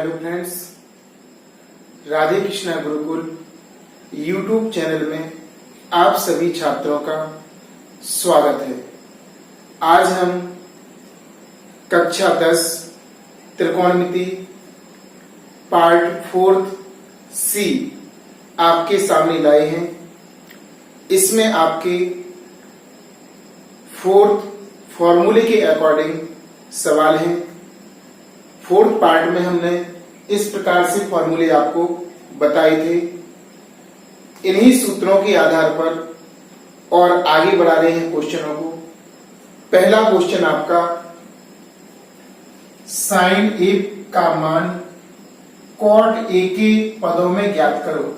Hello friends, Radhe Krishna Gurukul YouTube channel में आप सभी छात्रों का स्वागत है। आज हम कक्षा 10 त्रिकोणमिति पार्ट 4 सी आपके सामने लाए हैं। इसमें आपके 4th फॉर्मूले के अकॉर्डिंग सवाल हैं। 4th पार्ट में हमने इस प्रकार से फॉर्मूले आपको बताए थे। इन्हीं सूत्रों के आधार पर और आगे बढ़ा रहे हैं क्वेश्चनों को। पहला क्वेश्चन आपका साइन ए का मान कॉट ए के पदों में ज्ञात करो।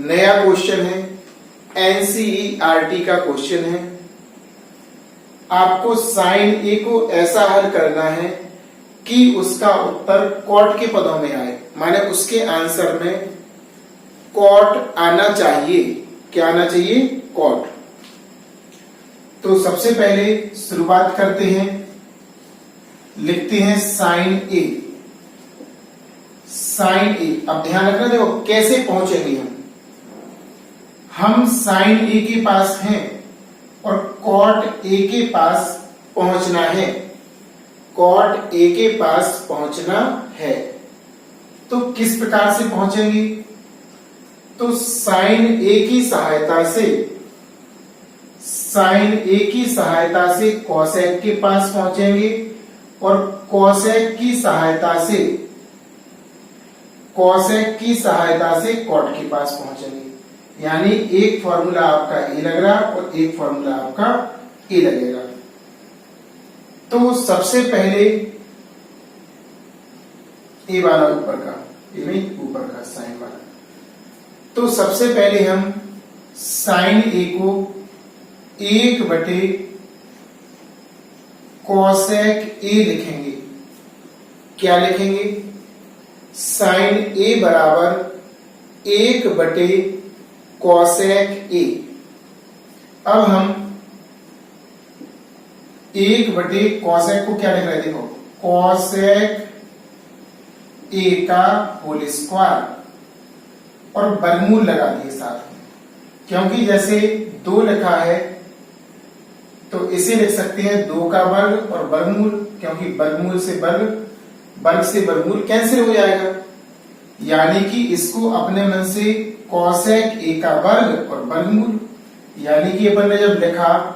नया क्वेश्चन है, एनसीईआरटी का क्वेश्चन है। आपको साइन ए को ऐसा हल करना है कि उसका उत्तर कॉट के पदों में आए, माने उसके आंसर में कॉट आना चाहिए। क्या आना चाहिए? कॉट। तो सबसे पहले शुरुआत करते हैं, लिखते हैं साइन ए। साइन ए, अब ध्यान रखना, देखो कैसे पहुंचेंगे हम साइन ए के पास हैं और कॉट ए के पास पहुंचना है। कॉट ए के पास पहुंचना है तो किस प्रकार से पहुंचेंगे? तो साइन ए की सहायता से कोसेक के पास पहुंचेंगे और कोसेक की सहायता से कॉट के पास पहुंचेंगे। यानी एक फॉर्मूला आपका ए लग रहा और एक फॉर्मूला आपका ए लगेगा। तो सबसे पहले ए वाला ऊपर का, ए नहीं ऊपर का साइन वाला। तो सबसे पहले हम साइन ए को 1/cosec ए लिखेंगे। क्या लिखेंगे? साइन ए बराबर 1/cosec ए। अब हम 1/cosec को क्या लिख रहे हैं? देखो, cosec ए का होल स्क्वायर और वर्गमूल लगा दिए साथ में, क्योंकि जैसे 2 लिखा है तो इसे लिख सकते हैं 2 का वर्ग और वर्गमूल, क्योंकि वर्गमूल से वर्ग से वर्गमूल कैंसिल हो जाएगा। यानी कि इसको अपने मन से cosec ए का वर्ग और वर्गमूल, यानी कि अपन ने जब लिखा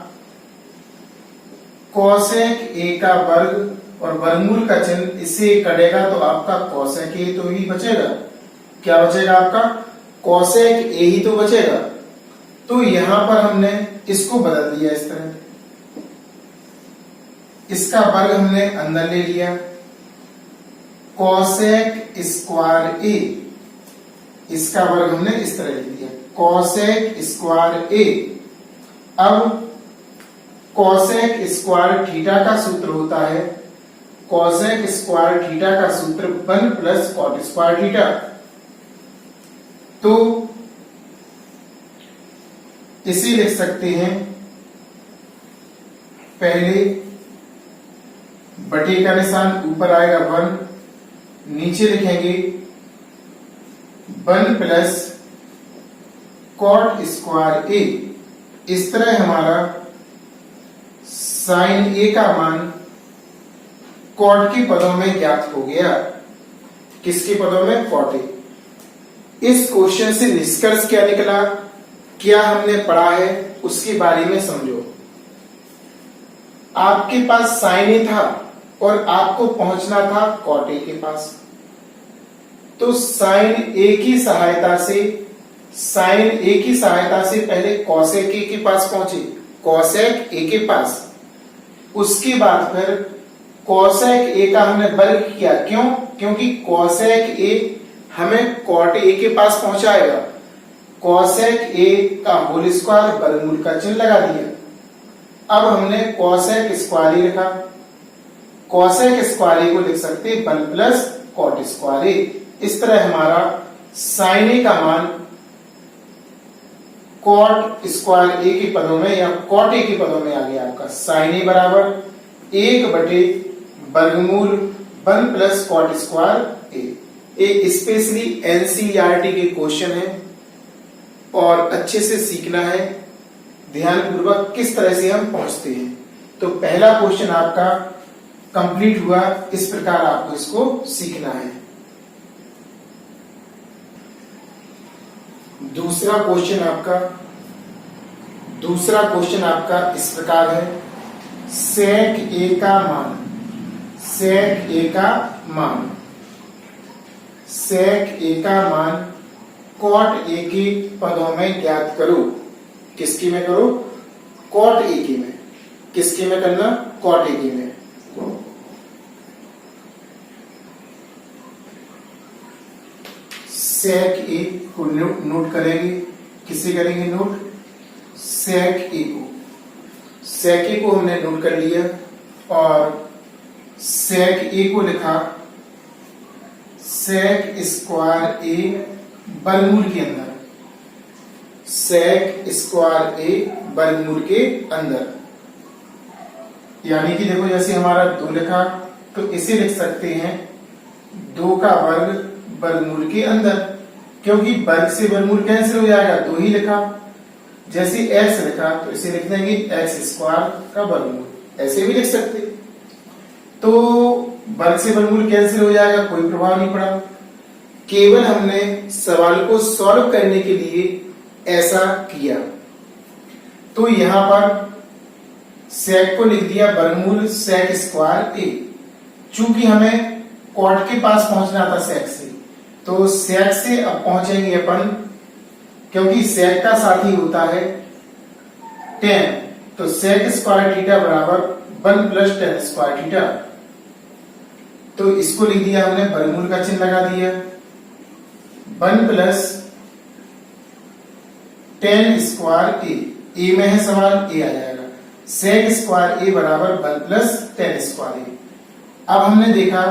cosec ए का वर्ग और वर्गमूल का चिन्ह इससे कटेगा तो आपका cosec ए तो ही बचेगा। क्या बचेगा? आपका cosec ए ही तो बचेगा। तो यहां पर हमने इसको बदल दिया इस तरह, इसका वर्ग हमने अंदर ले लिया, cosec स्क्वायर ए, इसका वर्ग हमने इस तरह लिख दिया, cosec स्क्वायर ए। अब cosec स्क्वायर थीटा का सूत्र होता है, cosec स्क्वायर थीटा का सूत्र 1 + cot स्क्वायर थीटा। तो इसे लिख सकते हैं, पहले बटे का निशान ऊपर आएगा 1, नीचे लिखेंगे 1 + cot स्क्वायर ए। इस तरह हमारा साइन ए का मान कॉट के पदों में ज्ञात हो गया। किसके पदों में? Cot A. इस क्वेश्चन से निष्कर्ष क्या निकला, क्या हमने पढ़ा है उसके बारे में समझो। आपके पास साइन ए था और आपको पहुंचना था कॉट ए के पास। तो साइन ए की सहायता से पहले कोसेक ए के पास पहुंचे, कोसेक ए के पास। उसके बाद फिर कोसेक ए का हमने वर्ग किया। क्यों? क्योंकि कोसेक ए हमें कॉट ए के पास पहुंचाएगा। कोसेक ए का होल स्क्वायर वर्गमूल का चिन्ह लगा दिया। अब हमने कोसेक स्क्वायर ए लिखा, कोसेक स्क्वायर ए को लिख सकते 1 + cot स्क्वायर ए। इस तरह हमारा साइन ए का मान कॉट स्क्वायर ए के पदों में या कॉट ए के पदों में आ गया आपका। साइन ए बराबर 1/वर्गमूल 1 + cot स्क्वायर ए स्पेशली एनसीईआरटी के क्वेश्चन है और अच्छे से सीखना है, ध्यानपूर्वक किस तरह से हम पहुंचते हैं। तो पहला क्वेश्चन आपका कंप्लीट हुआ, इस प्रकार आपको इसको सीखना है। दूसरा क्वेश्चन आपका इस प्रकार है, सेक ए का मान, सेक ए का मान, सेक ए का मान कॉट ए के पदों में ज्ञात करो। किसकी में करो? कॉट ए की में। किसकी में करना? कॉट ए की में। सेक ए को नोट करेंगे। किसे करेंगे नोट? सेक ए को। सेक ए को हमने नोट कर लिया और सेक ए को लिखा सेक स्क्वायर ए वर्गमूल के अंदर, सेक स्क्वायर ए वर्गमूल के अंदर। यानी कि देखो जैसे हमारा 2 लिखा तो इसे लिख सकते हैं 2 का वर्ग वर्गमूल के अंदर, क्योंकि वर्ग से वर्गमूल कैंसिल हो जाएगा, 2 ही लिखा। जैसे x लिखा तो इसे लिख देंगे x स्क्वायर का वर्गमूल, ऐसे भी लिख सकते। तो वर्ग से वर्गमूल कैंसिल हो जाएगा, कोई प्रभाव नहीं पड़ा। केवल हमने सवाल को सॉल्व करने के लिए ऐसा किया। तो यहां पर सेक को लिख दिया वर्गमूल सेक स्क्वायर ए। चूंकि हमें कॉट के पास पहुंचना था सेक से, तो सेक से अब पहुंचेंगे अपन, क्योंकि सेक का साथी होता है tan, तो सेक स्क्वायर थीटा बराबर 1 प्लस tan स्क्वायर थीटा। तो इसको लिख दिया हमने, वर्गमूल का चिन्ह लगा दिया, 1 प्लस tan स्क्वायर ए में है सवाल, ए आ जाएगा। सेक स्क्वायर ए बराबर 1 प्लस tan स्क्वायर ए। अब हमने देखा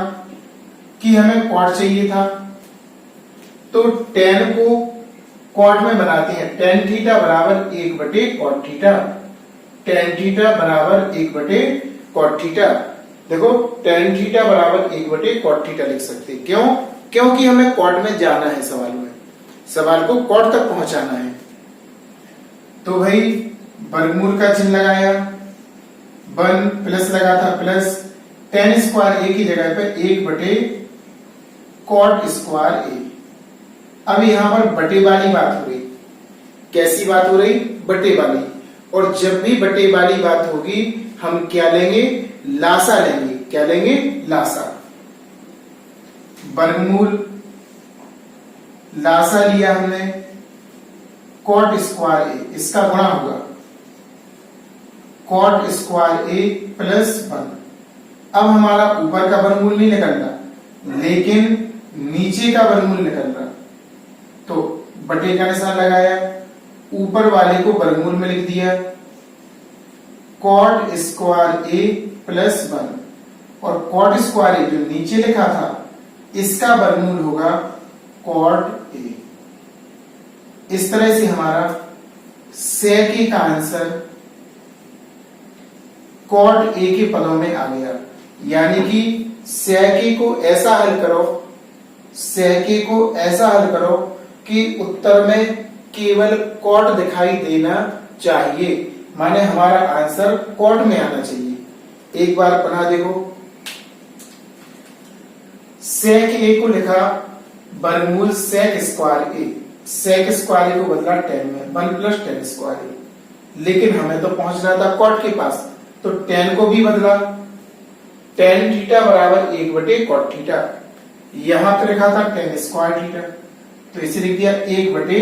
कि हमें कॉट चाहिए था, तो tan को कॉट में बनाते हैं। tan थीटा बराबर 1 बटे कॉट थीटा, tan थीटा बराबर 1 बटे कॉट थीटा। देखो tan थीटा बराबर 1 बटे कॉट थीटा लिख सकते। क्यों? क्योंकि हमें कॉट में जाना है, सवाल को कॉट तक पहुंचाना है। तो भाई वर्गमूल का चिन्ह लगाया, 1 प्लस लगा था, प्लस tan स्क्वायर ए की जगह पे 1 बटे कॉट स्क्वायर ए। अब यहां पर बटे वाली बात हो रही। कैसी बात हो रही? बटे वाली। और जब भी बटे वाली बात होगी हम क्या लेंगे? लासा लेंगे। क्या लेंगे? लासा। वर्गमूल लासा लिया हमने, कॉट स्क्वायर ए, इसका गुणा होगा कॉट स्क्वायर ए प्लस 1। अब हमारा ऊपर का वर्गमूल नहीं निकल रहा, लेकिन नीचे का वर्गमूल निकल रहा। तो बटे का निशान लगाया, ऊपर वाले को वर्गमूल में लिख दिया कॉट स्क्वायर ए प्लस 1, और कॉट स्क्वायर ए जो नीचे लिखा था इसका वर्गमूल होगा कॉट ए। इस तरह से हमारा सेक ए का आंसर कॉट ए के पदों में आ गया। यानी कि सेक ए को ऐसा हल करो, सेक ए को ऐसा हल करो कि उत्तर में केवल कॉट दिखाई देना चाहिए, माने हमारा आंसर कॉट में आना चाहिए। एक बार बना देखो, सेक ए को लिखा वर्गमूल सेक स्क्वायर ए, सेक स्क्वायर ए को बदला tan में, 1 प्लस tan स्क्वायर ए। लेकिन हमें तो पहुंचना था कॉट के पास, तो tan को भी बदला, tan थीटा बराबर 1 बटे कॉट थीटा। यहां तो लिखा था tan स्क्वायर थीटा, तो इसे लिख दिया 1 बटे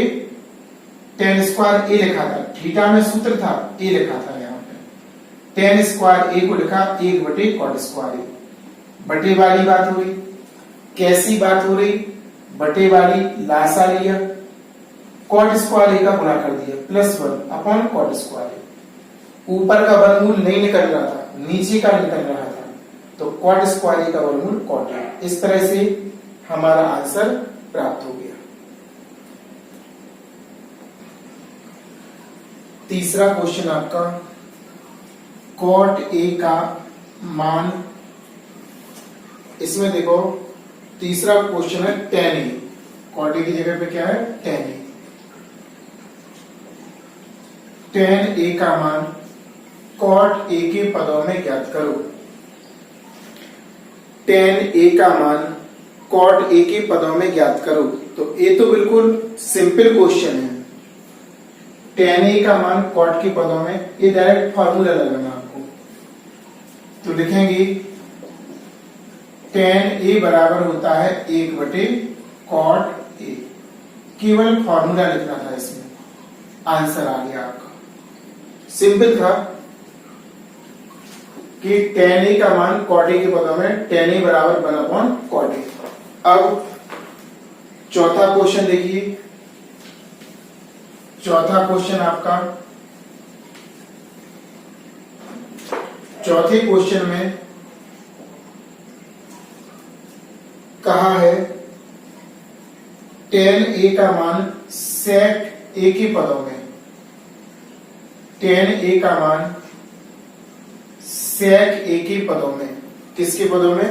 tan स्क्वायर ए लिखा था, थीटा में सूत्र था ए लिखा था। यहाँ पे tan स्क्वायर ए को लिखा 1 बटे कॉट स्क्वायर ए। बटे वाली बात हो रही। कैसी बात हो रही? बटे वाली। लासा लिया, कॉट स्क्वायर ए का गुणा कर दिया, प्लस 1 अपॉन कॉट स्क्वायर ए। ऊपर का वर्गमूल नहीं निकल रहा था, नीचे का निकल रहा था, तो कॉट स्क्वायर ए का वर्गमूल कॉट ए। इस तरह से हमारा आंसर प्राप्त हो गया। तीसरा क्वेश्चन आपका, कॉट ए का मान, इसमें देखो तीसरा क्वेश्चन है tan a, cot a की जगह पे क्या है tan a। tan a का मान cot a के पदों में ज्ञात करो। tan a का मान cot a के पदों में ज्ञात करो। तो ये तो बिल्कुल सिंपल क्वेश्चन है। tan a का मान cot के पदों में, ये डायरेक्ट फॉर्मूला लगाना आपको। तो लिखेंगे tan a बराबर होता है 1/cot a। केवल फॉर्मूला लिखना था, इसमें आंसर आ गया आपका। सिंपल था कि tan a का मान cot a के पदों में tan a बराबर 1/cot a। अब चौथा क्वेश्चन देखिए। चौथा क्वेश्चन आपका, चौथे क्वेश्चन में कहा है tan a का मान sec a के पदों में, tan a का मान sec a के पदों में, किसके पदों में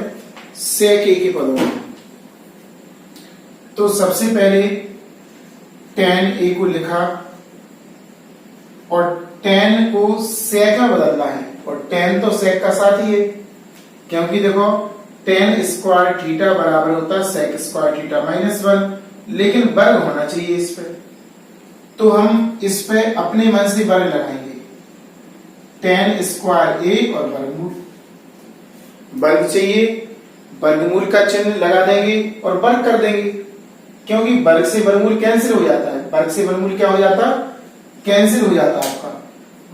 sec a के पदों में। तो सबसे पहले tan a को लिखा और tan को sec में बदलना है, और tan तो sec का साथ ही है, क्योंकि देखो tan स्क्वायर थीटा बराबर होता है sec स्क्वायर थीटा -1, लेकिन वर्ग होना चाहिए इस पे। तो हम इस पे अपने मन से वर्ग लगाएंगे, tan स्क्वायर a और वर्गमूल। वर्ग चाहिए, वर्गमूल का चिन्ह लगा देंगे और वर्ग कर देंगे, क्योंकि वर्ग से वर्गमूल कैंसिल हो जाता है। वर्ग से वर्गमूल क्या हो जाता, कैंसिल हो जाता है आपका।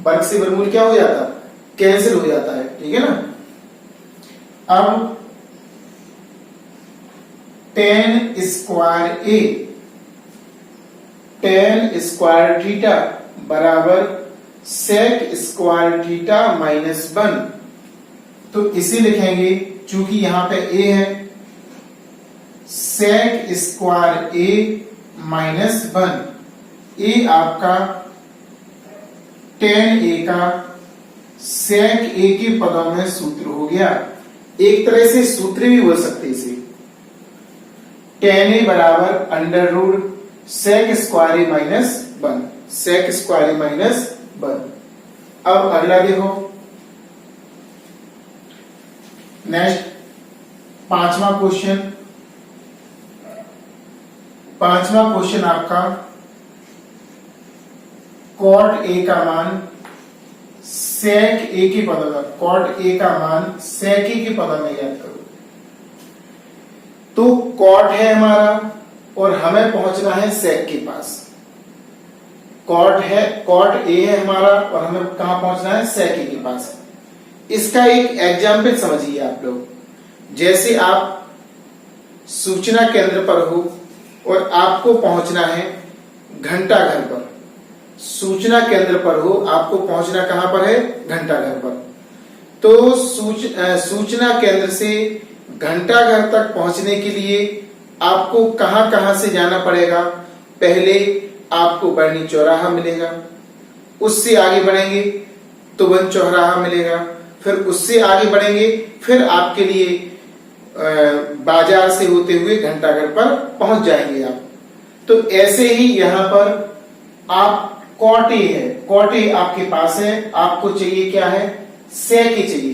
वर्ग से वर्गमूल क्या हो जाता, कैंसिल हो जाता है, ठीक है ना। अब tan square a, tan square theta बराबर sec स्क्वायर थीटा -1। तो इसे लिखेंगे, चूंकि यहां पे a है, sec स्क्वायर a -1। a आपका tan a का sec a के पदों में सूत्र हो गया। एक तरह से सूत्र भी बोल सकते इसे, tan a बराबर √sec square a -1, sec square a -1। अब अगला देखो, नेक्स्ट पांचवा क्वेश्चन। पांचवा क्वेश्चन आपका cot a का मान sec a के पदों में, cot a का मान sec a के पदों में याद करो। तो cot है हमारा और हमें पहुंचना है sec के पास। cot a है हमारा और हमें कहां पहुंचना है, sec a के पास। इसका एक एग्जाम्पल समझिए आप लोग। जैसे आप सूचना केंद्र पर हो और आपको पहुंचना है घंटाघर पर। सूचना केंद्र पर हो, आपको पहुंचना कहां पर है, घंटाघर पर। तो सूचना केंद्र से घंटाघर तक पहुंचने के लिए आपको कहां कहां से जाना पड़ेगा। पहले आपको बरनी चौराहा मिलेगा, उससे आगे बढ़ेंगे तो वन चौराहा मिलेगा, फिर उससे आगे बढ़ेंगे, फिर आपके लिए बाजार से होते हुए घंटाघर पर पहुंच जाएंगे आप। तो ऐसे ही यहां पर आप cot a है, cot a आपके पास है, आपको चाहिए क्या है, sec a चाहिए।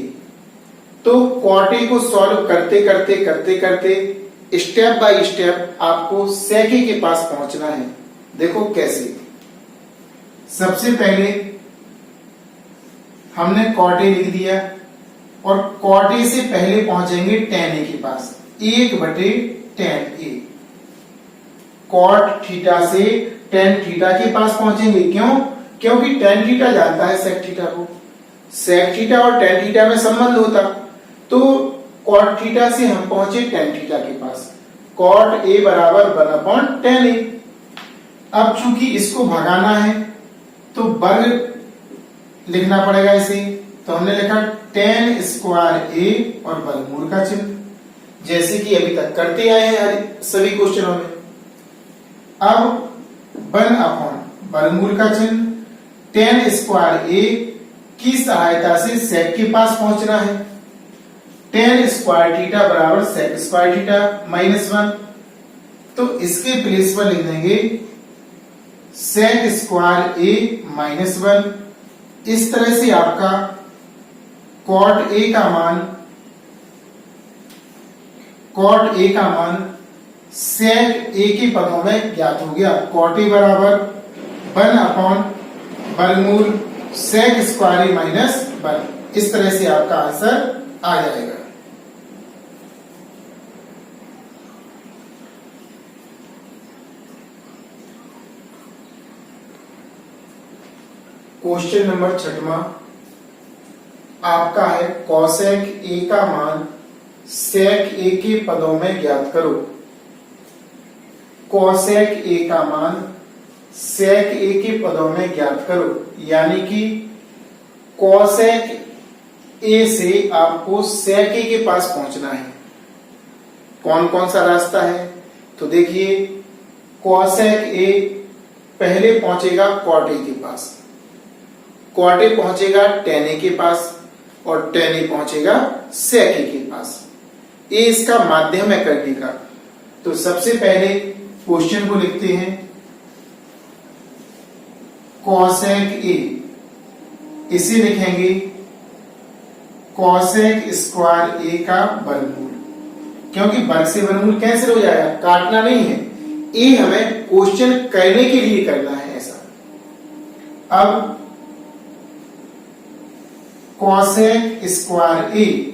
तो cot a को सॉल्व करते करते करते करते स्टेप बाय स्टेप आपको sec a के पास पहुंचना है। देखो कैसे। सबसे पहले हमने cot a लिख दिया और cot a से पहले पहुंचेंगे tan a के पास, 1/tan a। cot थीटा से tan थीटा के पास पहुंचेंगे, क्यों, क्योंकि tan थीटा जानता है sec थीटा को। sec थीटा और tan थीटा में संबंध होता, तो cot थीटा से हम पहुंचे tan थीटा के पास। cot a बराबर 1/tan a। अब चूंकि इसको भगाना है तो वर्ग लिखना पड़ेगा इसे, तो हमने लिखा tan स्क्वायर a और वर्गमूल का चिन्ह, जैसे कि अभी तक करते आए हैं सभी क्वेश्चनों में। अब 1/, वर्गमूल का चिन्ह, tan स्क्वायर a की सहायता से sec के पास पहुंचना है। टेन स्क्वायर थीटा बराबर सेक स्क्वायर थीटा -1। तो इसके प्लेस पर लिख देंगे सेक स्क्वायर ए -1। इस तरह से आपका कॉट ए का मान सेक ए के पदों में ज्ञात हो गया। कॉट ए बराबर 1 अपॉन वर्गमूल सेक स्क्वायर ए -1। इस तरह से आपका आंसर आ जाएगा। क्वेश्चन नंबर 6वां आपका है कॉसेक ए का मान सेक ए के पदों में ज्ञात करो। कॉसेक ए का मान सेक ए के पदों में ज्ञात करो, यानी कि कॉसेक ए से आपको सेक ए के पास पहुंचना है। कौन कौन सा रास्ता है? तो देखिए, कॉसेक ए पहले पहुंचेगा कॉट ए के पास, कॉट ए पहुंचेगा टेन ए के पास और टेन ए पहुंचेगा सेक ए के पास। ए इसका माध्यम है करने का। तो सबसे पहले क्वेश्चन को लिखते हैं कॉसेक ए, इसे लिखेंगे कॉसेक स्क्वायर ए का वर्गमूल, क्योंकि वर्ग से वर्गमूल कैंसिल हो जाएगा, काटना नहीं है। ए हमें क्वेश्चन करने के लिए करना है ऐसा। अब कॉसेक स्क्वायर ए,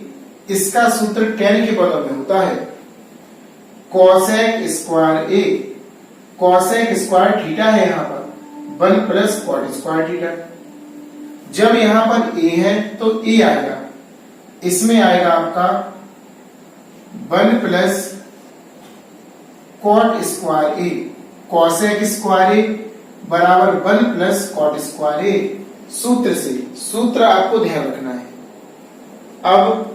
इसका सूत्र टेन के पदों में होता है। कॉसेक स्क्वायर ए, कॉसेक स्क्वायर थीटा है यहाँ पर 1 प्लस कॉट स्क्वायर थीटा। जब यहां पर ए है तो ए आएगा, इसमें आएगा आपका 1 प्लस कॉट स्क्वायर ए। कॉसेक स्क्वायर ए बराबर 1 प्लस कॉट स्क्वायर ए। सूत्र से, सूत्र आपको ध्यान रखना है। अब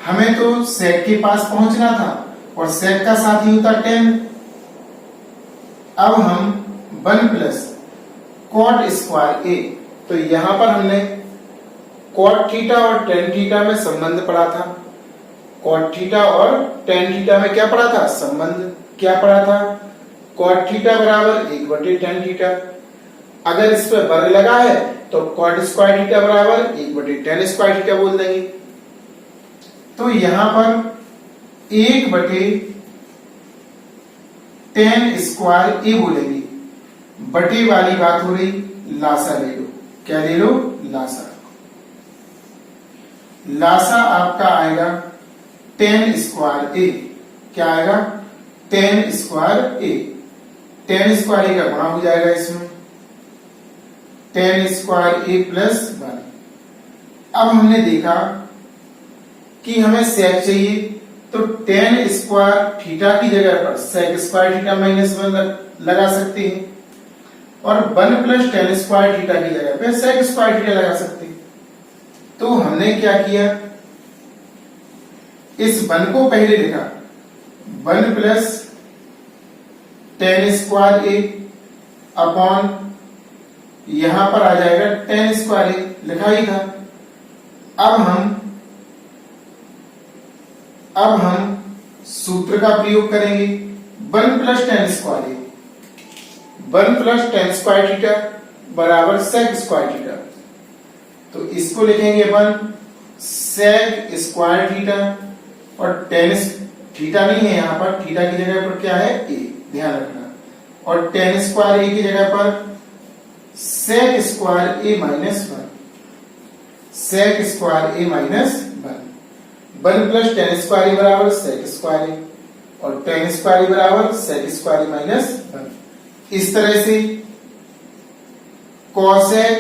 हमें तो सेक के पास पहुंचना था और सेक का साथी होता 10। अब हम 1 प्लस कॉट स्क्वायर ए, तो यहां पर हमने कॉट थीटा और टेन थीटा में संबंध पढ़ा था। कॉट थीटा और टेन थीटा में क्या पढ़ा था? संबंध। क्या पढ़ा था? कॉट थीटा बराबर 1/tan थीटा। अगर इस पर वर्ग लगा है तो कॉट स्क्वायर थीटा बराबर 1/tan स्क्वायर थीटा बोल देंगे। तो यहां पर 1/tan स्क्वायर ए बोलेंगे। बटे वाली बात हो रही, लासा ले लो। क्या ले लो? लासा। लासा आपका आएगा tan स्क्वायर ए। क्या आएगा? tan स्क्वायर ए। tan स्क्वायर ए का गुणा हो जाएगा इसमें, tan स्क्वायर ए प्लस 1। अब हमने देखा कि हमें सेक चाहिए, तो tan स्क्वायर थीटा की जगह पर सेक स्क्वायर थीटा -1 लगा सकते हैं और 1 प्लस tan स्क्वायर थीटा की जगह पे सेक स्क्वायर थीटा लगा सकते हैं। तो हमने क्या किया, इस 1 को पहले लिखा 1 plus tan square A upon, यहां पर आ जाएगा tan स्क्वायर ए, लिखा ही था। अब हम सूत्र का प्रयोग करेंगे। 1 प्लस tan स्क्वायर ए, 1 प्लस tan स्क्वायर थीटा बराबर सेक स्क्वायर थीटा। तो इसको लिखेंगे 1 सेक स्क्वायर थीटा, और tan थीटा नहीं है यहां पर, थीटा की जगह पर क्या है? ए, ध्यान रखना। और tan स्क्वायर ए की जगह पर सेक स्क्वायर ए -1, सेक स्क्वायर ए -1। 1 प्लस tan स्क्वायर ए बराबर सेक स्क्वायर ए, और tan स्क्वायर ए बराबर सेक स्क्वायर ए -1। इस तरह से कॉसेक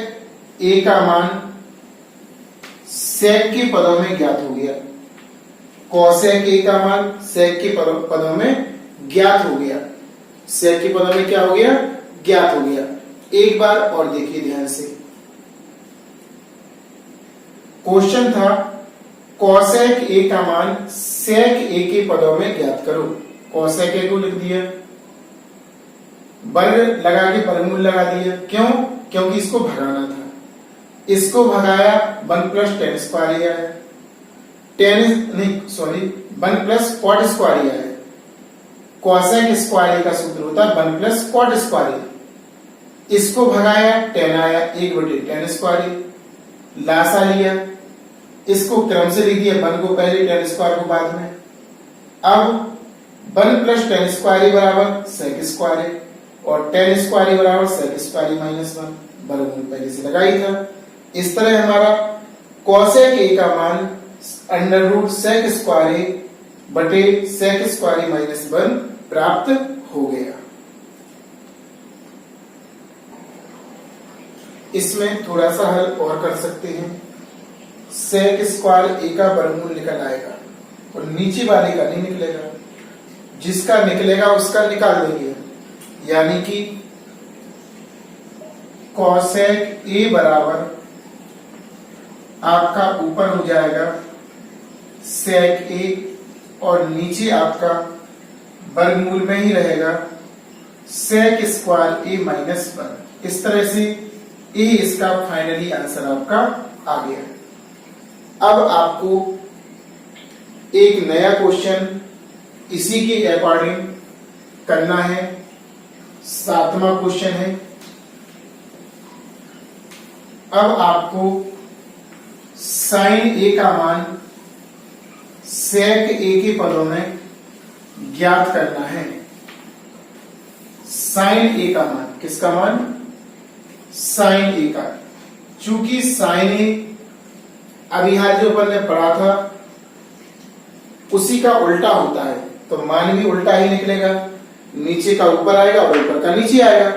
ए का मान सेक के पदों में ज्ञात हो गया। कॉसेक ए का मान सेक के पदों में ज्ञात हो गया। सेक के पदों में क्या हो गया? ज्ञात हो गया। एक बार और देखिए ध्यान से। क्वेश्चन था कॉसेक ए का मान सेक ए के पदों में ज्ञात करो। कॉसेक ए को लिख दिया, वर्ग लगा के वर्गमूल लगा दिया। क्यों? क्योंकि इसको भगाना था। इसको भगाया, 1 प्लस tan स्क्वायर ए आया। वन प्लस कॉट स्क्वायर ही आएगा। कॉसेक स्क्वायर का सूत्र होता है वन प्लस कॉट स्क्वायर। इसको भगाया, टेन आया, 1/tan स्क्वायर। लासा लिया, इसको क्रम से लिख दिया, वन को पहले, tan स्क्वायर को बाद में। अब वन प्लस tan स्क्वायर बराबर सेक स्क्वायर और tan स्क्वायर बराबर सेक स्क्वायर माइनस 1, वर्गमूल पहले से लगा ही था। इस तरह हमारा कॉसेक ए का मान अंडर रूट सेक स्क्वायर बटे सेक स्क्वायर माइनस 1 प्राप्त हो गया। इसमें थोड़ा सा हल और कर सकते हैं। सेक स्क्वायर ए का वर्गमूल निकल आएगा और नीचे वाले का नहीं निकलेगा, जिसका निकलेगा उसका निकाल देंगे। यानी कि कॉसेक ए बराबर आपका ऊपर हो जाएगा सेक ए और नीचे आपका वर्गमूल में ही रहेगा सेक स्क्वायर ए माइनस 1। इस तरह से ए इसका फाइनली आंसर आपका आ गया। अब आपको एक नया क्वेश्चन इसी के अकॉर्डिंग करना है। 7वां क्वेश्चन है। अब आपको साइन ए का मान सेक ए के पदों में ज्ञात करना है। साइन ए का मान, किसका मान? साइन ए का। चूंकि साइन ए अभी यहां जो अपन ने पढ़ा था उसी का उल्टा होता है, तो मान भी उल्टा ही निकलेगा। नीचे का ऊपर आएगा और ऊपर का नीचे आएगा।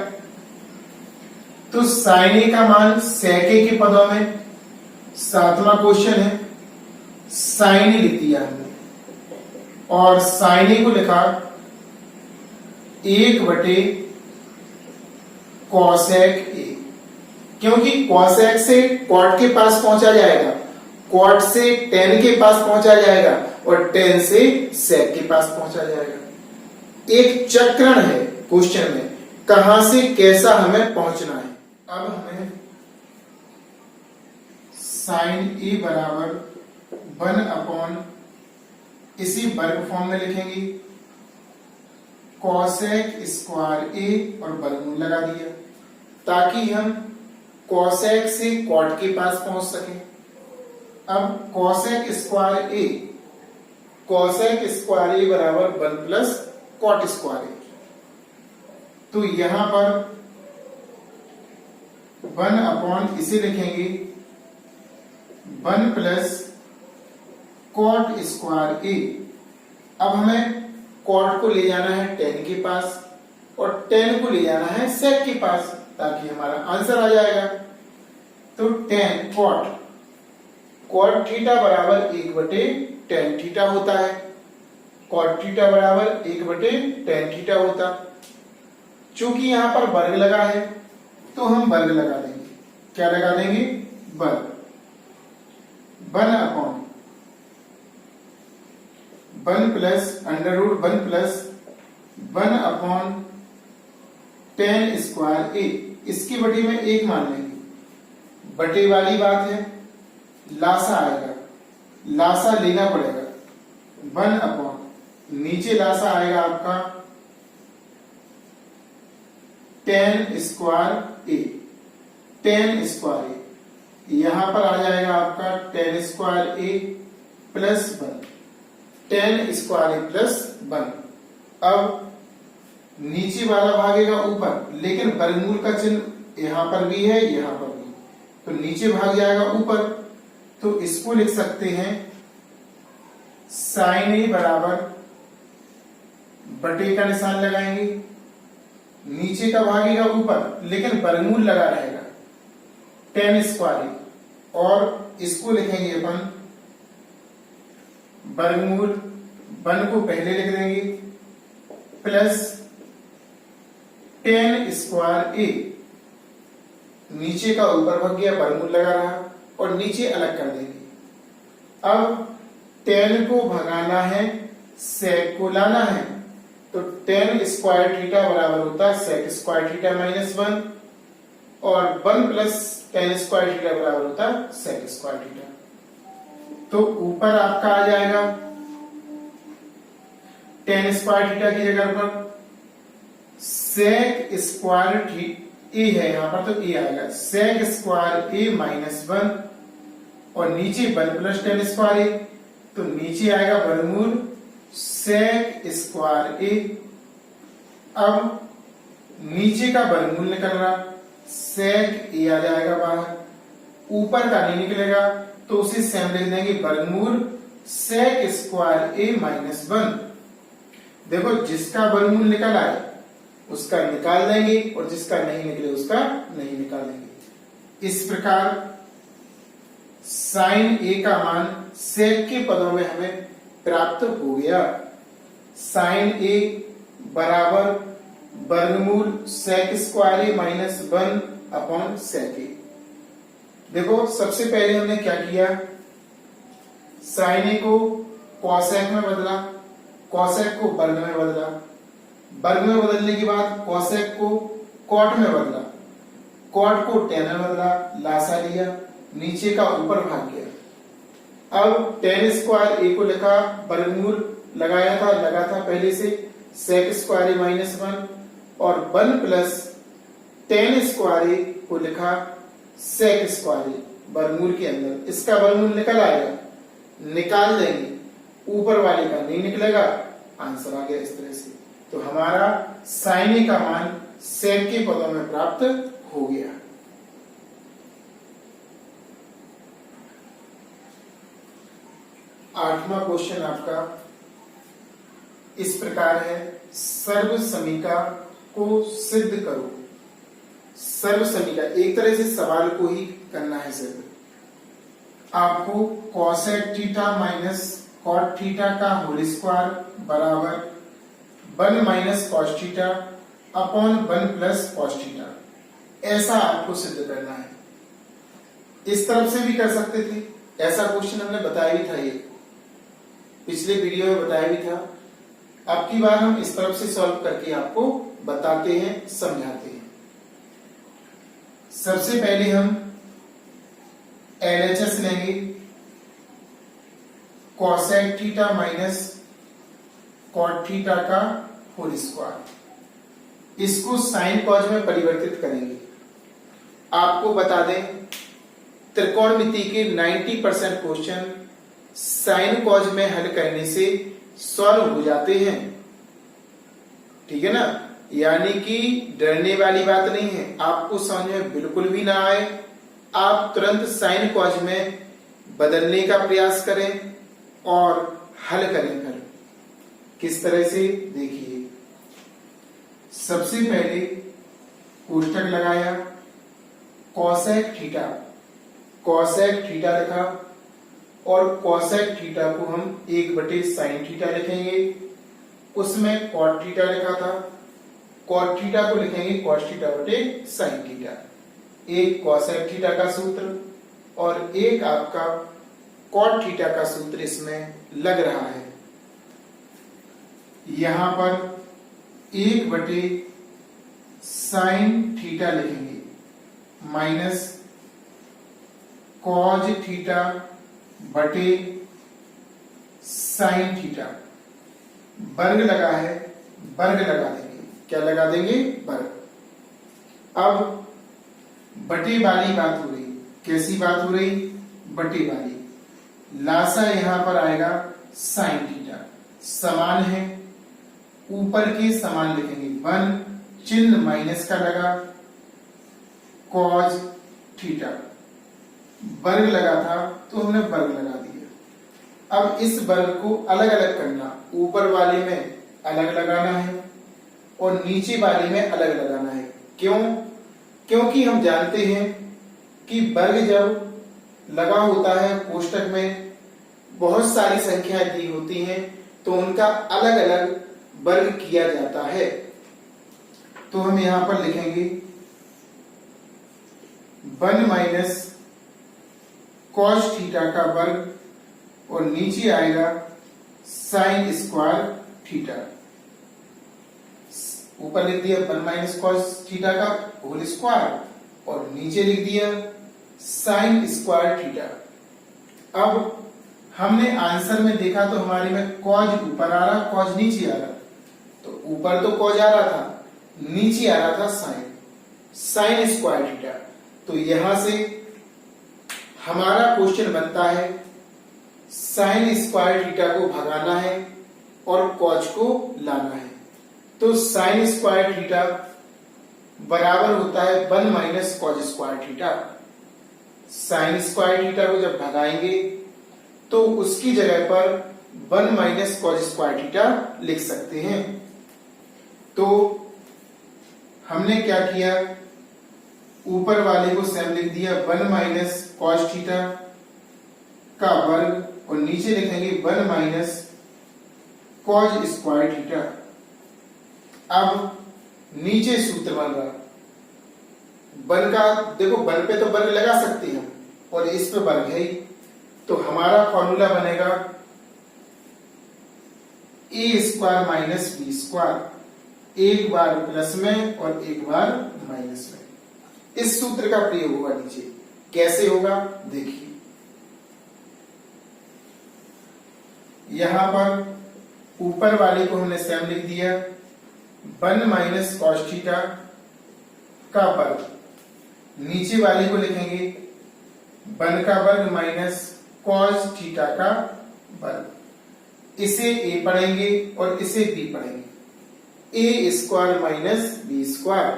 तो साइन ए का मान सेक ए के पदों में 7वां क्वेश्चन है, साइन ए लिख दिया हमने और साइन ए को लिखा 1/cosec ए, क्योंकि cosec से cot के पास पहुंचा जाएगा, cot से tan के पास पहुंचा जाएगा और tan से sec के पास पहुंचा जाएगा। एक चक्रण है क्वेश्चन में, कहां से कैसा हमें पहुंचना है। अब हमें साइन ए बराबर 1 इसी वर्ग फॉर्म में लिखेंगे कॉसेक स्क्वायर ए और वर्गमूल लगा दिया ताकि हम कॉसेक से कॉट के पास पहुंच सके। अब कॉसेक स्क्वायर ए बराबर 1 प्लस कॉट स्क्वायर ए। तो यहां पर 1 इसे लिखेंगे 1 प्लस कॉट स्क्वायर ए। अब हमें कॉट को ले जाना है tan के पास और tan को ले जाना है sec के पास ताकि हमारा आंसर आ जाएगा। तो tan cot थीटा बराबर 1/tan थीटा होता है। cot थीटा बराबर 1/tan थीटा होता। चूंकि यहां पर वर्ग लगा है तो हम वर्ग लगा देंगे। क्या लगा देंगे? वर्ग। 1 plus under root 1 plus 1/tan square A. इसकी बटी में 1 मान लेंगे। बटे वाली बात है, लासा आएगा, लासा लेना पड़ेगा। 1 नीचे लासा आएगा आपका tan स्क्वायर ए, tan स्क्वायर ए। यहां पर आ जाएगा आपका tan square A plus 1, tan square A plus 1। अब नीचे वाला भागेगा ऊपर, लेकिन वर्गमूल का चिन्ह यहां पर भी है, यहां पर भी, तो नीचे भाग जाएगा ऊपर। तो इसको लिख सकते हैं साइन ए बराबर बटे का निशान लगाएंगे, नीचे का भागेगा ऊपर लेकिन वर्गमूल लगा रहेगा tan स्क्वायर ए, और इसको लिखेंगे अपन वर्गमूल 1 को पहले लिख देंगे प्लस tan स्क्वायर ए। नीचे का ऊपर भाग गया, वर्गमूल लगा रहा और नीचे अलग कर देंगे। अब tan को भगाना है, sec को लाना है, तो tan स्क्वायर थीटा बराबर होता है sec स्क्वायर थीटा माइनस 1 और 1 प्लस tan स्क्वायर थीटा बराबर होता है sec स्क्वायर थीटा। तो ऊपर आपका आ जाएगा टेन स्क्वायर थीटा की जगह पर सेक स्क्वायर ए है यहां पर, तो ए आएगा सेक स्क्वायर ए माइनस 1 और नीचे 1 प्लस टेन स्क्वायर ए, तो नीचे आएगा वर्गमूल सेक स्क्वायर ए। अब नीचे का वर्गमूल निकल रहा, सेक ए आ जाएगा बाहर, ऊपर का नहीं निकलेगा तो उसे सेम लिख देंगे वर्गमूल सेक स्क्वायर ए माइनस 1। देखो जिसका वर्गमूल निकल आए उसका निकाल देंगे और जिसका नहीं निकले उसका नहीं निकालेंगे। इस प्रकार साइन ए का मान सेक के पदों में हमें प्राप्त हो गया। साइन ए बराबर वर्गमूल सेक स्क्वायर ए माइनस 1 अपॉन सेक ए। देखो सबसे पहले हमने क्या किया, साइन ए को कॉसेक में बदला, कॉसेक को वर्ग में बदला, वर्ग में बदलने के बाद कॉसेक को कॉट में बदला, कॉट को टेन में बदला, लासा लिया, नीचे का ऊपर भाग गया। अब टेन स्क्वायर ए को लिखा, वर्गमूल लगाया था, लगा था पहले से सेक स्क्वायर ए माइनस 1 और 1 प्लस टेन स्क्वायर ए को लिखा सेक स्क्वायर ए वर्गमूल के अंदर। इसका वर्गमूल निकल आएगा, निकाल देंगे, ऊपर वाले का नहीं निकलेगा, आंसर आ गया इस तरह से। तो हमारा साइन ए का मान सेक के पदों में प्राप्त हो गया। आठवां क्वेश्चन आपका इस प्रकार है, सर्व समीका को सिद्ध करो। सर्व समीका एक तरह से सवाल को ही करना है सिर्फ। आपको cosec theta minus cot theta का होल स्क्वायर बराबर 1 minus cos theta upon 1 plus cos theta, ऐसा आपको सिद्ध करना है। इस तरफ से भी कर सकते थे, ऐसा क्वेश्चन हमने बताया भी था, ये पिछले वीडियो में बताया भी था। अब की बार हम इस तरफ से सॉल्व करके आपको बताते हैं, समझाते हैं। सबसे पहले हम LHS लेंगे, cosec theta minus cot theta का होल स्क्वायर, इसको साइन कॉज में परिवर्तित करेंगे। आपको बता दें त्रिकोणमिति के 90% क्वेश्चन साइन कॉज में हल करने से सॉल्व हो जाते हैं, ठीक है ना। यानी कि डरने वाली बात नहीं है, आपको समझ में बिल्कुल भी ना आए, आप तुरंत साइन कॉज में बदलने का प्रयास करें और हल करें। फिर किस तरह से देखिए, सबसे पहले कोष्टक लगाया, कॉसेक थीटा, कॉसेक थीटा लिखा और कॉसेक थीटा को हम 1/sin थीटा लिखेंगे, उसमें कॉट थीटा लिखा था, कॉट थीटा को लिखेंगे कॉस थीटा बटे साइन थीटा। एक कॉसेक थीटा का सूत्र और एक आपका कॉट थीटा का सूत्र इसमें लग रहा है। यहां पर 1/sin थीटा लिखेंगे माइनस कॉज थीटा बटे साइन थीटा, वर्ग लगा है, वर्ग लगा देंगे, क्या लगा देंगे, वर्ग। अब बटे वाली बात हो रही, कैसी बात हो रही, बटे वाली, लासा यहां पर आएगा साइन थीटा, समान है, ऊपर के समान लिखेंगे 1, चिन्ह माइनस का लगा, कॉज थीटा, वर्ग लगा था तो हमने वर्ग लगा दिया। अब इस वर्ग को अलग अलग करना, ऊपर वाले में अलग लगाना है और नीचे वाले में अलग लगाना है। क्यों? क्योंकि हम जानते हैं कि वर्ग जब लगा होता है कोष्टक में, बहुत सारी संख्याएं दी होती हैं तो उनका अलग अलग वर्ग किया जाता है। तो हम यहां पर लिखेंगे 1 माइनस कॉस थीटा का वर्ग और नीचे आएगा साइन स्क्वायर थीटा। ऊपर लिख दिया 1 माइनस कॉस थीटा का होल स्क्वायर और नीचे लिख दिया साइन स्क्वायर थीटा। अब हमने आंसर में देखा तो हमारे में कॉज ऊपर आ रहा, कॉज नीचे आ रहा। तो ऊपर तो कॉज आ रहा था, नीचे आ रहा था साइन, साइन स्क्वायर थीटा। तो यहां से हमारा क्वेश्चन बनता है साइन स्क्वायर थीटा को भगाना है और कॉज को लाना है। तो साइन स्क्वायर थीटा बराबर होता है 1 minus cause square theta. Sine square theta को जब भगाएंगे तो उसकी जगह पर 1 माइनस कॉज स्क्वायर थीटा लिख सकते हैं। तो हमने क्या किया, ऊपर वाले को सेम लिख दिया 1 माइनस कॉस थीटा का वर्ग और नीचे लिखेंगे 1 माइनस कॉज स्क्वायर थीटा। अब नीचे सूत्र बन रहा, वन का देखो, वन पे तो वर्ग लगा सकते हैं और इस पे वर्ग है ही। तो हमारा फॉर्मूला बनेगा ए स्क्वायर माइनस बी स्क्वायर, एक बार प्लस में और एक बार माइनस में। इस सूत्र का प्रयोग होगा नीचे। कैसे होगा देखिए, यहां पर ऊपर वाले को हमने सेम लिख दिया 1 माइनस कॉस थीटा का वर्ग, नीचे वाले को लिखेंगे 1 का वर्ग माइनस कॉस थीटा का वर्ग। इसे ए पढ़ेंगे और इसे बी पढ़ेंगे, ए स्क्वायर माइनस बी स्क्वायर।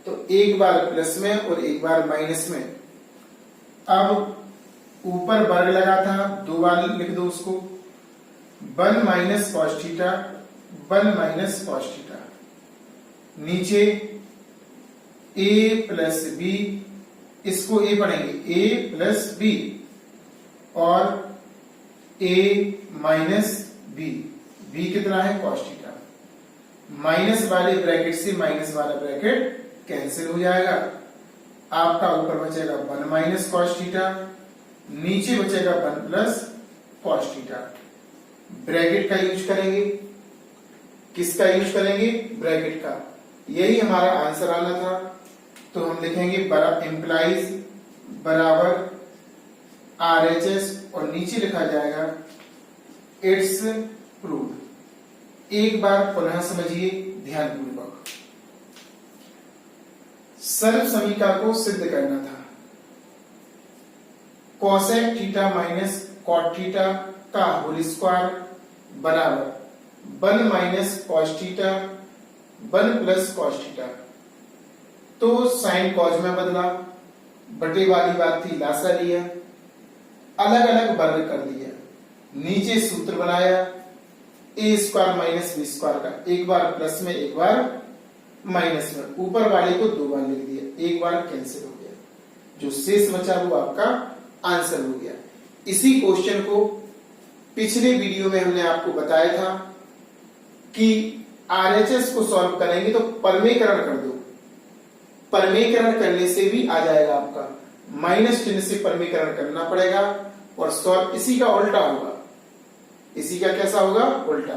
तो एक बार प्लस में और एक बार माइनस में। अब ऊपर वर्ग लगा था, दो बार लिख दो उसको, 1 minus cos theta, 1 minus cos theta. नीचे ए प्लस बी, इसको ए पढ़ेंगे ए प्लस बी और ए माइनस बी, बी कितना है कॉस थीटा। माइनस वाले ब्रैकेट से माइनस वाला ब्रैकेट कैंसिल हो जाएगा। आपका ऊपर बचेगा 1 माइनस कॉस थीटा, नीचे बचेगा 1 प्लस कॉस थीटा। ब्रैकेट का यूज करेंगे, किसका यूज करेंगे, ब्रैकेट का। यही हमारा आंसर आना था। तो हम लिखेंगे इम्प्लाइज बराबर RHS और नीचे लिखा जाएगा इट्स प्रूव्ड। एक बार पुनः समझिए ध्यानपूर्वक। सर्व समीकरण को सिद्ध करना था। Cosec theta minus cot theta का होल स्क्वायर बराबर 1 minus cos theta 1 plus cos theta. तो साइन कॉज में बदला, बटे वाली बात थी लासा लिया, अलग अलग वर्ग कर दिया, नीचे सूत्र बनाया ए स्क्वायर माइनस बी स्क्वायर का, एक बार प्लस में एक बार माइनस में। ऊपर वाले को दो बार लिख दिया, एक बार कैंसिल हो गया, जो शेष बचा वो आपका आंसर हो गया। इसी क्वेश्चन को पिछले वीडियो में हमने आपको बताया था कि RHS को सॉल्व करेंगे तो परमेकरण कर दो। परमेकरण करने से भी आ जाएगा आपका, माइनस चिन्ह से परमेकरण करना पड़ेगा और सॉल्व इसी का उल्टा होगा। इसी का कैसा होगा, उल्टा।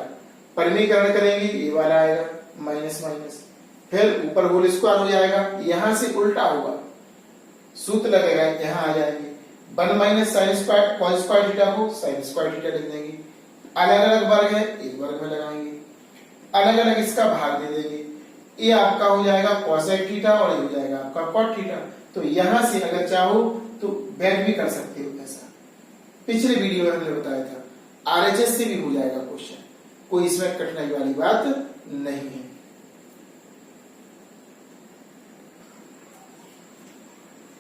परमेकरण करेंगे ये वाला आएगा माइनस माइनस, फिर ऊपर होल स्क्वायर हो जाएगा, यहां से उल्टा होगा, सूत्र लगेगा, यहां आ जाएंगे 1 minus sine square cos square theta को साइन स्क्वायर थीटा लिख देंगे। अलग अलग वर्ग है, एक वर्ग में लगाएंगे, अलग अलग इसका भाग दे देंगे। ये आपका हो जाएगा कोसेक थीटा और ये हो जाएगा आपका कॉट थीटा। तो यहां से अगर चाहो तो बैक भी कर सकते हो ऐसा। पिछले वीडियो में हमने बताया था RHS से भी हो जाएगा क्वेश्चन, कोई इसमें कठिनाई वाली बात नहीं है।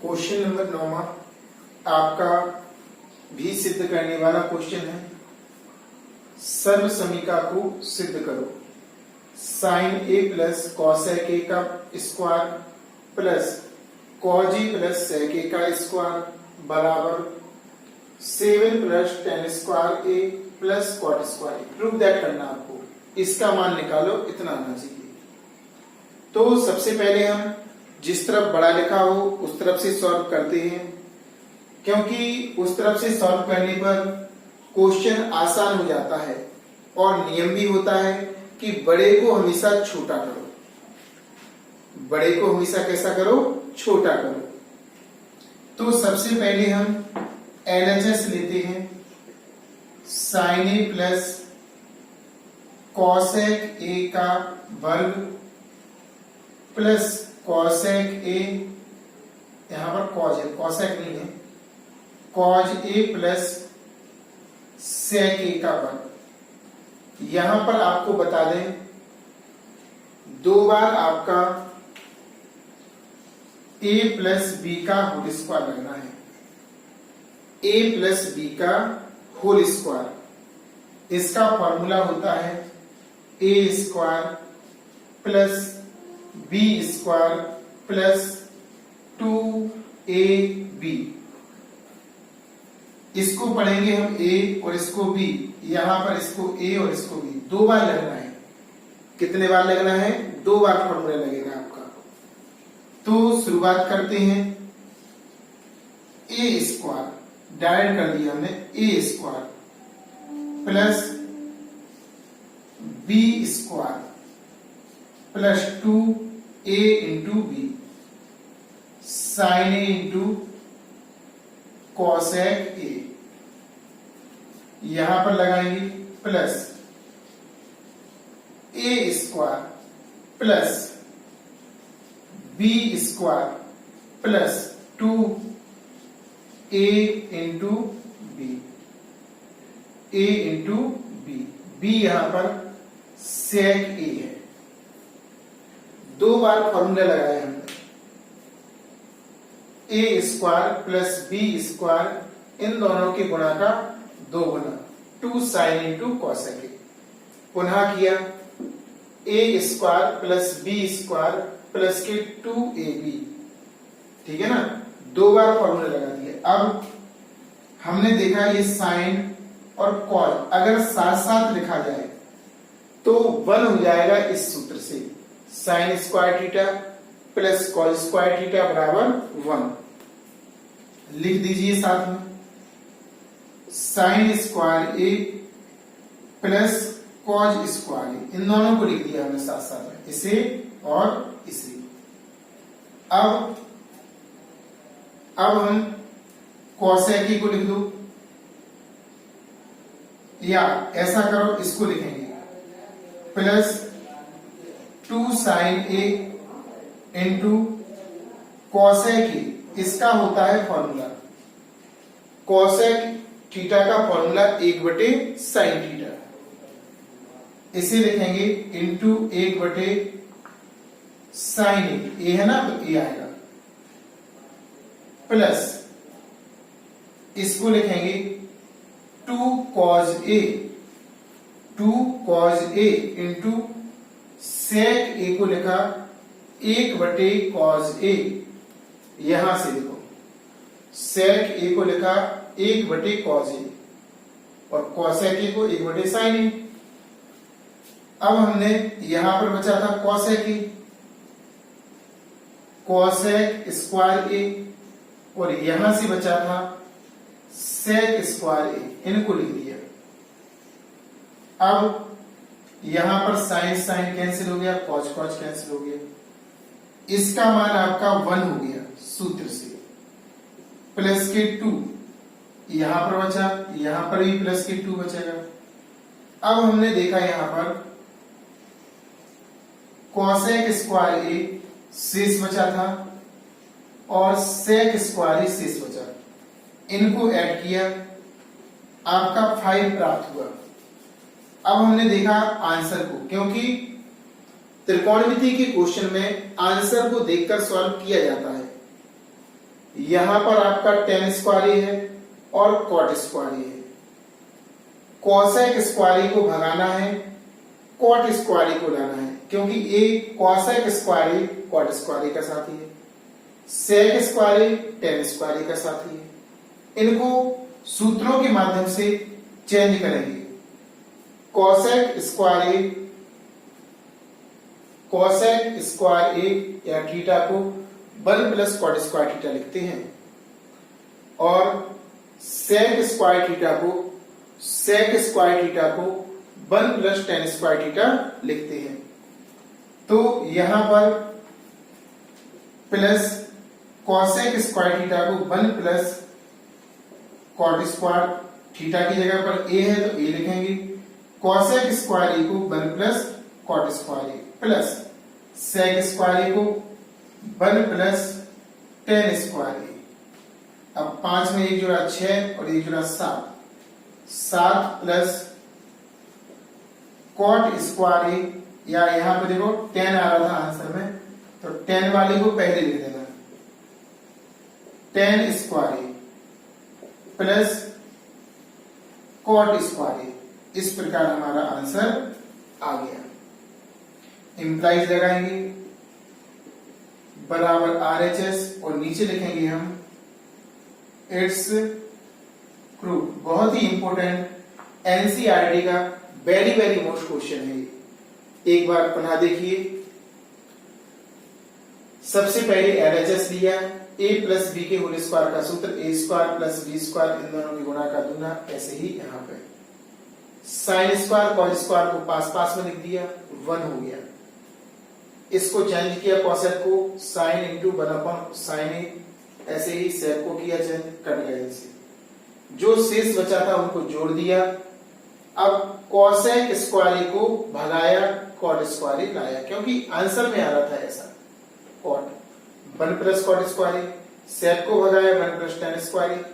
क्वेश्चन नंबर 9 आपका भी सिद्ध करने वाला क्वेश्चन है। सर्व समीकरण को सिद्ध करो। Sine A plus cosec A का square plus cos A plus sec A का स्क्वायर बराबर 7 plus tan square A plus cot square A. Prove that करना आपको, इसका मान निकालो, इतना आना चाहिए। तो सबसे पहले हम जिस तरफ बड़ा लिखा हो उस तरफ से सॉल्व करते हैं, क्योंकि उस तरफ से सॉल्व करने पर क्वेश्चन आसान हो जाता है और नियम भी होता है कि बड़े को हमेशा छोटा करो, बड़े को हमेशा कैसा करो, छोटा करो। तो सबसे पहले हम LHS लेते हैं। Sine A plus cosec A का वर्ग प्लस कॉसेक ए, यहां पर कॉज है, कॉसेक नहीं है, cause A plus sec A का वर्ग। यहां पर आपको बता दें, दो बार आपका a प्लस बी का होल स्क्वायर लगना है, a प्लस बी का होल स्क्वायर। इसका फॉर्मूला होता है a square plus B square plus 2ab। इसको पढ़ेंगे हम a और इसको b, यहां पर इसको a और इसको b दो बार लगना है। कितने बार लगना है? दो बार फॉर्मूला लगेगा आपका। तो शुरुआत करते हैं, a स्क्वायर डायरेक्ट कर दिया हमने, a square plus B square plus 2a into B sine A into cosec A, यहां पर लगाएंगे plus a square plus B square plus 2a into B, a into B, B यहां पर सेक ए है। दो बार फॉर्मूला लगाया हमने, a square plus B square, इन दोनों के गुणा का दो गुना, 2 साइन इंटू कॉसेक ए। पुनः किया, a square plus B square plus के 2ab, ठीक है ना, दो बार फॉर्मूला लगा दिया। अब हमने देखा ये साइन और कॉस अगर साथ साथ लिखा जाए तो 1 हो जाएगा इस सूत्र से, sine square theta plus cos square theta बराबर 1। लिख दीजिए साथ में, sign square A plus cos square ए, इन दोनों को लिख दिया हमने साथ साथ में, इसे और इसे। अब हम कॉसेक ए को लिख दो, या ऐसा करो, इसको लिखेंगे plus 2 sine A into cosec A, इसका होता है फॉर्मूला, कॉसेक थीटा का फॉर्मूला 1/साइन थीटा, इसे लिखेंगे इंटू 1/साइन ए है ना, तो ए आएगा प्लस इसको लिखेंगे 2 कॉज ए, 2 कॉज ए इंटू सेक ए को लिखा 1/कॉज ए, यहां से देखो सेक ए को लिखा 1/कॉज ए और कॉसेक ए को 1/साइन ए। अब हमने यहां पर बचा था कॉसेक ए, कॉसेक स्क्वायर ए, और यहां से बचा था सेक स्क्वायर ए, इनको लिख दिया। अब यहां पर साइन साइन कैंसिल हो गया, कॉस कॉस कैंसिल हो गया, इसका मान आपका 1 हो गया सूत्र से, प्लस के 2 यहां पर बचा, यहां पर भी प्लस के 2 बचेगा। अब हमने देखा यहां पर कॉसेक स्क्वायर ए शेष बचा था और सेक स्क्वायर ए शेष बचा, इनको ऐड किया, आपका 5 प्राप्त हुआ। अब हमने देखा आंसर को, क्योंकि त्रिकोणमिति के क्वेश्चन में आंसर को देखकर सॉल्व किया जाता है। यहां पर आपका tan स्क्वायर ए है और cot स्क्वायर ए है, कॉसेक स्क्वायर ए को भगाना है, cot स्क्वायर ए को लाना है, क्योंकि ए कॉसेक स्क्वायर ए cot स्क्वायर ए का साथी है, सेक स्क्वायर ए tan स्क्वायर ए का साथी है। इनको सूत्रों के माध्यम से चेंज करेंगे, कॉसेक स्क्वायर ए या थीटा को 1 प्लस कॉट स्क्वायर थीटा लिखते हैं और सेक स्क्वायर थीटा को 1 प्लस tan स्क्वायर थीटा लिखते हैं। तो यहां पर प्लस कॉसेक स्क्वायर थीटा को 1 प्लस कॉट स्क्वायर थीटा की जगह पर ए है तो ए लिखेंगे, कॉसेक स्क्वायर ए को 1 plus cot square A plus sec square ए को 1 प्लस टेन स्क्वायर ए। अब 5 में एक जुड़ा 6 और एक जुड़ा 7, 7 प्लस कॉट स्क्वायर ए, या यहां पे देखो 10 आ रहा था आंसर में, तो 10 वाले को पहले लिख देना, 10 square A plus cot square ए। इस प्रकार हमारा आंसर आ गया। इंप्लाइज लगाएंगे बराबर RHS और नीचे लिखेंगे हम इट्स प्रूफ। बहुत ही इंपॉर्टेंट एनसीईआरटी का वेरी वेरी मोस्ट क्वेश्चन है। एक बार पुनः देखिए, सबसे पहले LHS लिया, a प्लस बी के होल स्क्वायर का सूत्र a square plus B square, इन दोनों की गुणा का दूना। ऐसे ही यहाँ पे साइन स्क्वायर कॉस स्क्वायर को पास पास में लिख दिया, 1 हो गया। इसको चेंज किया कॉसेक को साइन इंटू 1 साइन ए, ऐसे ही सेक को किया चेंज, कट गया इनसे। जो शेष बचा था उनको जोड़ दिया। अब कॉसेक स्क्वायर को भगाया, कॉट स्क्वायर लाया, क्योंकि आंसर में आ रहा था ऐसा कॉट, 1 प्लस कॉट स्क्वायर, सेक को भगाया 1 प्लस टेन स्क्वायर,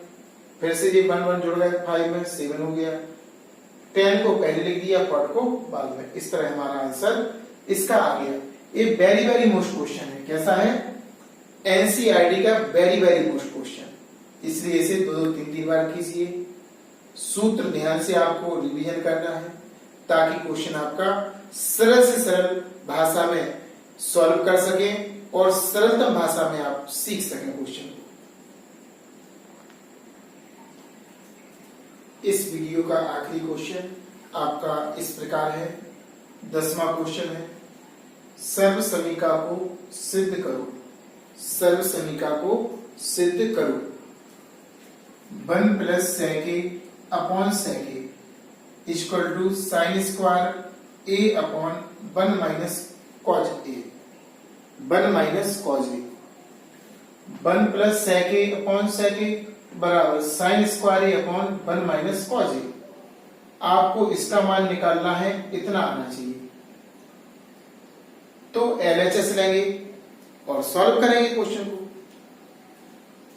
फिर से ये 1 1 जुड़ गए 5 में 7 हो गया। 10 को पहले लिख दिया, कॉट को बाद में। इस तरह हमारा आंसर इसका आ गया। ये वेरी वेरी मोस्ट क्वेश्चन है। कैसा है? एनसीईआरटी का वेरी वेरी मोस्ट क्वेश्चन। इसलिए इसे 2-3 बार कीजिए। सूत्र ध्यान से आपको रिवीजन करना है ताकि क्वेश्चन आपका सरल से सरल भाषा में सॉल्व कर सके और सरलतम भाषा में आप सीख सकें क्वेश्चन को। इस वीडियो का आखिरी क्वेश्चन आपका इस प्रकार है, 10वां क्वेश्चन है, सर्व समीका को सिद्ध करो। सर्व समीका को सिद्ध करो। 1 plus sec A upon sec A equal to sine square A upon 1 minus cos A, 1 minus cos A. 1 plus sec A upon sec A बराबर sine square A upon 1 minus cos A. आपको इसका मान निकालना है, इतना आना चाहिए। तो LHS लेंगे और सॉल्व करेंगे क्वेश्चन को।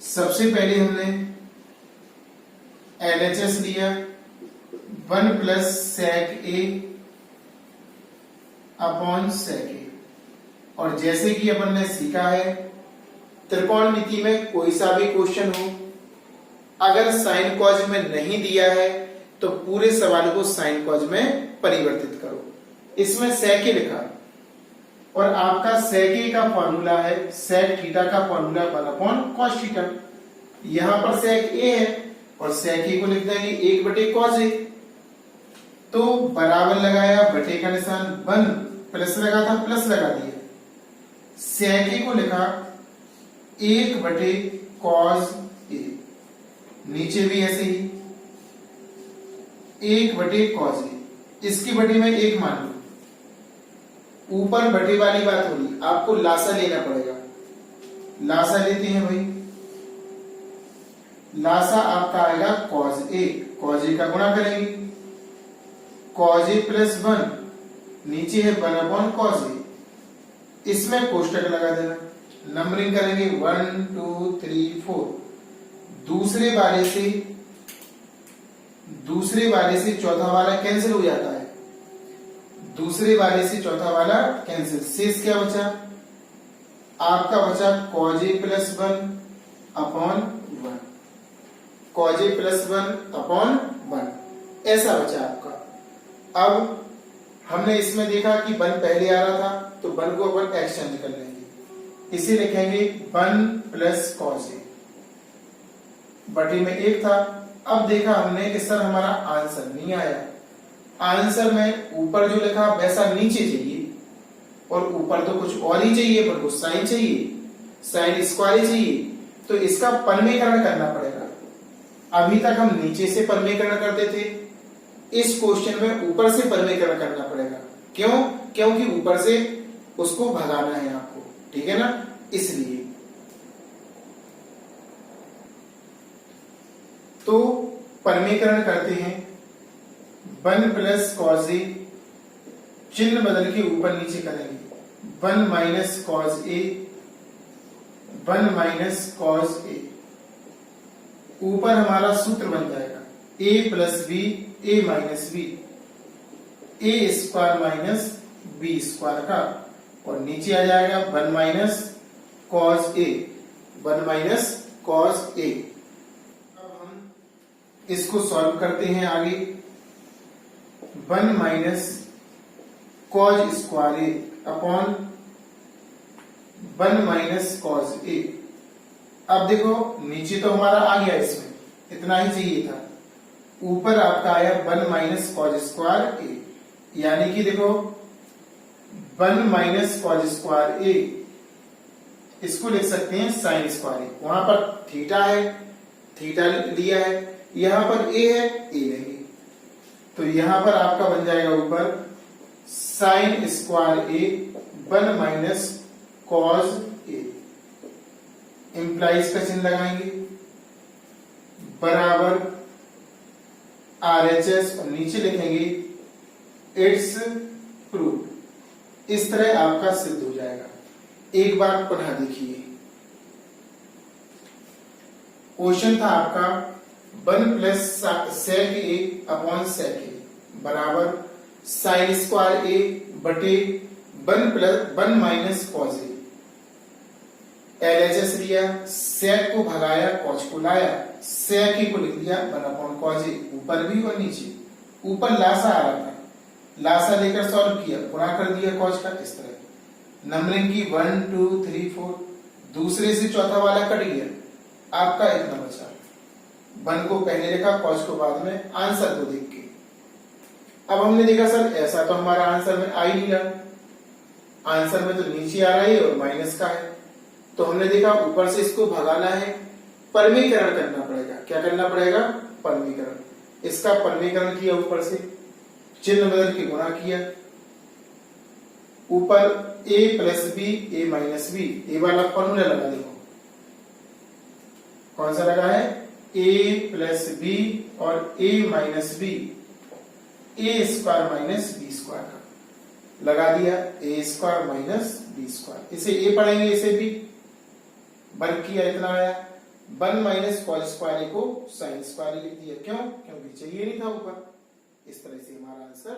सबसे पहले हमने LHS लिया 1 plus sec A upon sec ए, और जैसे कि अपन ने सीखा है त्रिकोणमिति में कोई सा भी क्वेश्चन हो, अगर साइन कॉज में नहीं दिया है तो पूरे सवाल को साइन कॉज में परिवर्तित करो। इसमें सेक ए लिखा और आपका सेक ए का फॉर्मूला है सेक थीटा का फॉर्मूला 1 अपॉन कॉस थीटा। यहां पर सेक ए है और सेक ए को लिख देंगे 1 बटे कॉस ए। तो बराबर लगाया, बटे का निशान, 1 प्लस लगा था प्लस लगा दिया। सेक ए को लिखा 1 बटे कॉस ए, नीचे भी ऐसे ही 1 बटे कॉस ए। इसकी बटे में 1 मान लो, ऊपर बटे वाली बात हो रही, आपको लासा लेना पड़ेगा। लासा लेते हैं भाई, लासा आपका आएगा कॉज ए। कॉज ए का गुणा करेंगे, कॉज ए प्लस 1, नीचे है 1 अपॉन कॉज ए। इसमें कोष्टक लगा देना, नंबरिंग करेंगे 1 2 3 4। दूसरे वाले से चौथा वाला कैंसिल हो जाता है, दूसरे वाले से चौथा वाला कैंसिल। शेष क्या बचा? आपका बचा cause A plus 1 upon 1, cause A plus 1 upon 1, ऐसा बचा आपका। अब हमने इसमें देखा कि 1 पहले आ रहा था तो 1 को अपन एक्सचेंज कर लेंगे, इसे लिखेंगे 1 प्लस कॉज ए, बटे में 1 था। अब देखा हमने कि सर हमारा आंसर नहीं आया, आंसर में ऊपर जो लिखा वैसा नीचे चाहिए, और ऊपर तो कुछ और ही चाहिए, पर कुछ साइन चाहिए, साइन स्क्वायर चाहिए, तो इसका परमीकरण करना पड़ेगा। अभी तक हम नीचे से परमीकरण करते थे, इस क्वेश्चन में ऊपर से परमीकरण करना पड़ेगा। क्यों? क्योंकि ऊपर से उसको भगाना है आपको, ठीक है ना, इसलिए। तो परमीकरण करते हैं 1 प्लस कॉस ए, चिन्ह बदल के ऊपर नीचे करेंगे 1 minus cos A, 1 minus cos A. ऊपर हमारा सूत्र बन जाएगा a plus B A minus B, A square minus B square का, और नीचे आ जाएगा 1 minus cos A, 1 minus cos A. अब हम इसको सॉल्व करते हैं आगे 1 minus cos square A upon 1 minus cos A. अब देखो नीचे तो हमारा आ गया, इसमें इतना ही चाहिए था, ऊपर आपका आया 1 माइनस कॉस स्क्वायर ए, यानी कि देखो 1 माइनस कॉस स्क्वायर ए, इसको लिख सकते हैं साइन स्क्वायर ए। वहां पर थीटा है, थीटा लिया है, यहां पर ए है, ए लेंगे, तो यहां पर आपका बन जाएगा ऊपर साइन स्क्वायर ए 1 माइनस कॉस ए, इंप्लाइज का चिन्ह लगाएंगे बराबर RHS और नीचे लिखेंगे इट्स प्रूफ। इस तरह आपका सिद्ध हो जाएगा। एक बार पुनः देखिए, क्वेश्चन था आपका 1 plus sec A upon sec A बराबर साइन स्क्वायर ए बटे 1 माइनस कॉस ए। LHS लिया, सेक को भगाया, कॉस को लाया, सेक ए को लिख दिया 1 अपॉन कॉस ए, ऊपर भी और नीचे। ऊपर लासा आ रहा था, लासा लेकर सॉल्व किया, गुणा कर दिया कॉस का, इस तरह नंबरिंग की 1 2 3 4, दूसरे से चौथा वाला कट गया, आपका इतना बचा। 1 को पहले लिखा, कॉस को बाद में, आंसर को देख के। अब हमने देखा सर ऐसा तो हमारा आंसर में आ ही नहीं रहा, आंसर में तो नीचे आ रहा है और माइनस का है, तो हमने देखा ऊपर से इसको भगाना है, परमीकरण करना पड़ेगा। क्या करना पड़ेगा? परमीकरण। इसका परमीकरण किया, ऊपर से चिन्ह बदल के गुणा किया, ऊपर a plus B A minus B, A वाला फॉर्मूला लगा, देखो कौन सा लगा है, a प्लस बी और a minus B, A square minus B square का लगा दिया, A square minus B square. इसे ए पढ़ेंगे, इसे भी वर्ग किया, इतना आया 1 माइनस कॉस स्क्वायर को साइन स्क्वायर लिख दिया। क्यों? क्योंकि चाहिए नहीं था ऊपर। इस तरह से हमारा आंसर